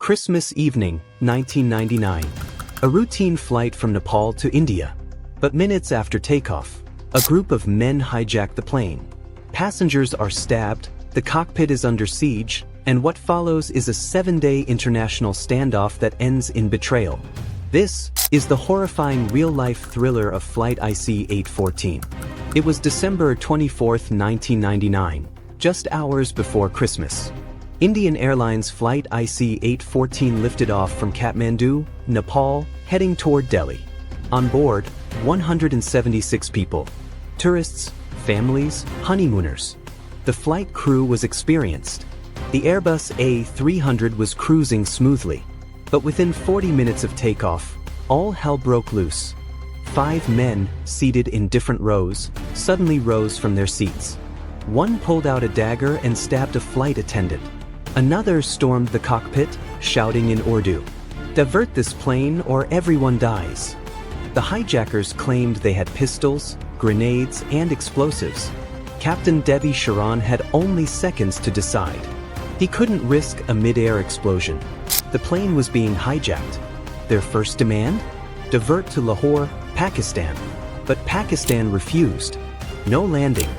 Christmas evening, 1999. A routine flight from Nepal to India. But minutes after takeoff, a group of men hijack the plane. Passengers are stabbed, the cockpit is under siege, and what follows is a 7-day international standoff that ends in betrayal. This is the horrifying real-life thriller of Flight IC 814. It was December 24, 1999, just hours before Christmas. Indian Airlines Flight IC 814 lifted off from Kathmandu, Nepal, heading toward Delhi. On board, 176 people. Tourists, families, honeymooners. The flight crew was experienced. The Airbus A300 was cruising smoothly. But within 40 minutes of takeoff, all hell broke loose. 5 men, seated in different rows, suddenly rose from their seats. One pulled out a dagger and stabbed a flight attendant. Another stormed the cockpit, shouting in Urdu, "Divert this plane or everyone dies." The hijackers claimed they had pistols, grenades, and explosives. Captain Devi Sharan had only seconds to decide. He couldn't risk a mid-air explosion. The plane was being hijacked. Their first demand? Divert to Lahore, Pakistan. But Pakistan refused. No landing.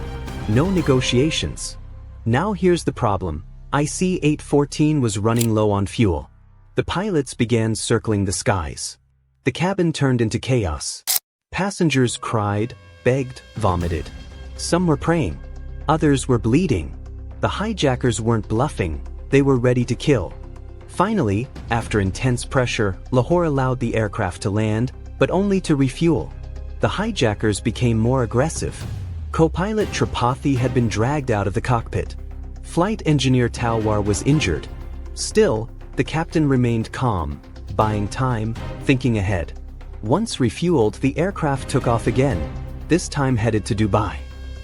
No negotiations. Now here's the problem. IC 814 was running low on fuel. The pilots began circling the skies. The cabin turned into chaos. Passengers cried, begged, vomited. Some were praying. Others were bleeding. The hijackers weren't bluffing. They were ready to kill. Finally, after intense pressure, Lahore allowed the aircraft to land, but only to refuel. The hijackers became more aggressive. Co-pilot Tripathi had been dragged out of the cockpit. Flight engineer Talwar was injured. Still, the captain remained calm, buying time, thinking ahead. Once refueled, the aircraft took off again, this time headed to Dubai.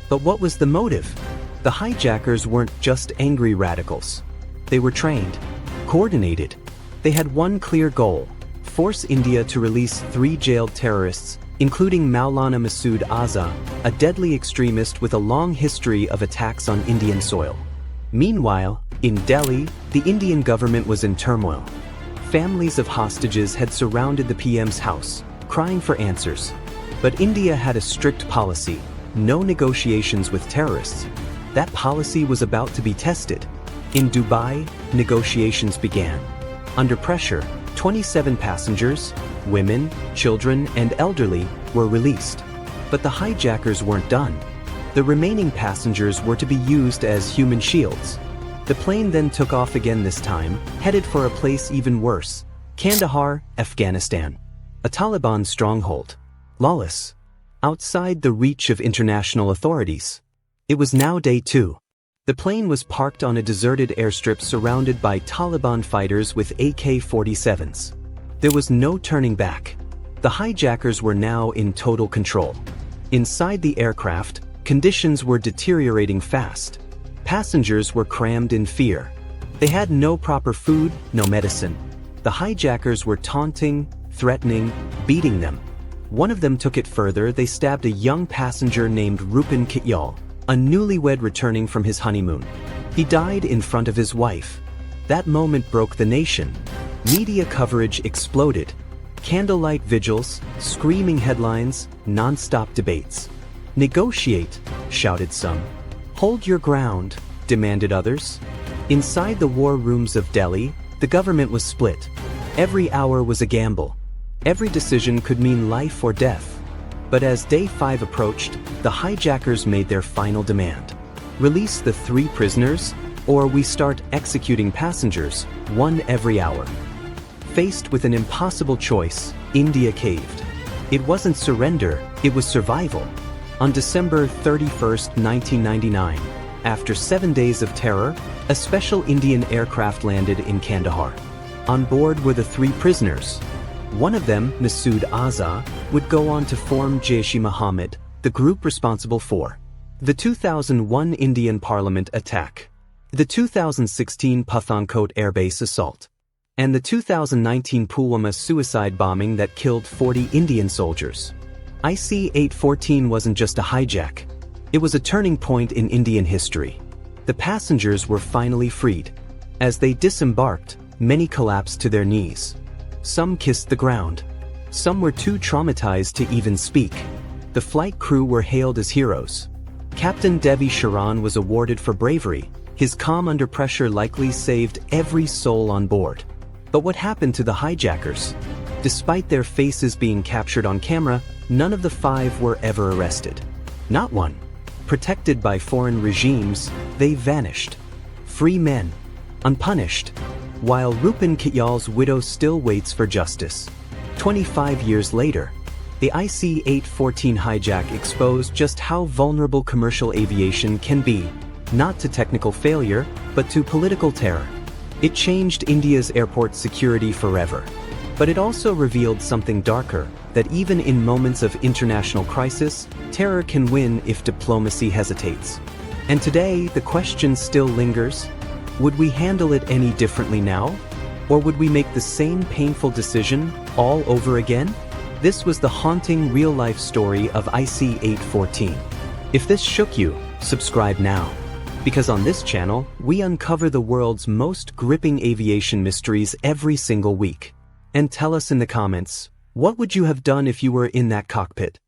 But what was the motive? The hijackers weren't just angry radicals. They were trained, coordinated. They had one clear goal: force India to release 3 jailed terrorists, including Maulana Masood Azhar, a deadly extremist with a long history of attacks on Indian soil. Meanwhile, in Delhi, the Indian government was in turmoil. Families of hostages had surrounded the PM's house, crying for answers. But India had a strict policy: no negotiations with terrorists. That policy was about to be tested. In Dubai, negotiations began. Under pressure, 27 passengers, women, children, and elderly, were released. But the hijackers weren't done. The remaining passengers were to be used as human shields. The plane then took off again, this time, headed for a place even worse: Kandahar, Afghanistan. A Taliban stronghold. Lawless. Outside the reach of international authorities. It was now day 2. The plane was parked on a deserted airstrip surrounded by Taliban fighters with AK-47s. There was no turning back. The hijackers were now in total control. Inside the aircraft, conditions were deteriorating fast. Passengers were crammed in fear. They had no proper food, no medicine. The hijackers were taunting, threatening, beating them. One of them took it further. They stabbed a young passenger named Rupin Kityal, a newlywed returning from his honeymoon. He died in front of his wife. That moment broke the nation. Media coverage exploded. Candlelight vigils, screaming headlines, non-stop debates. "Negotiate," shouted some. "Hold your ground," demanded others. Inside the war rooms of Delhi, the government was split. Every hour was a gamble. Every decision could mean life or death. But as day 5 approached, the hijackers made their final demand. Release the 3 prisoners, or we start executing passengers, 1 every hour. Faced with an impossible choice, India caved. It wasn't surrender, it was survival. On December 31, 1999, after 7 days of terror, a special Indian aircraft landed in Kandahar. On board were the 3 prisoners. One of them, Masood Azhar, would go on to form Jaish-e-Mohammed, the group responsible for the 2001 Indian Parliament attack, the 2016 Pathankot airbase assault, and the 2019 Pulwama suicide bombing that killed 40 Indian soldiers. IC 814 wasn't just a hijack. It was a turning point in Indian history. The passengers were finally freed. As they disembarked, many collapsed to their knees. Some kissed the ground. Some were too traumatized to even speak. The flight crew were hailed as heroes. Captain Devi Sharan was awarded for bravery. His calm under pressure likely saved every soul on board. But what happened to the hijackers? Despite their faces being captured on camera, none of the 5 were ever arrested. Not one. Protected by foreign regimes, they vanished. Free men, unpunished, while Rupin Kityal's widow still waits for justice. 25 years later, the IC-814 hijack exposed just how vulnerable commercial aviation can be, not to technical failure, but to political terror. It changed India's airport security forever. But it also revealed something darker, that even in moments of international crisis, terror can win if diplomacy hesitates. And today, the question still lingers: would we handle it any differently now? Or would we make the same painful decision all over again? This was the haunting real-life story of IC-814. If this shook you, subscribe now. Because on this channel, we uncover the world's most gripping aviation mysteries every single week. And tell us in the comments, what would you have done if you were in that cockpit?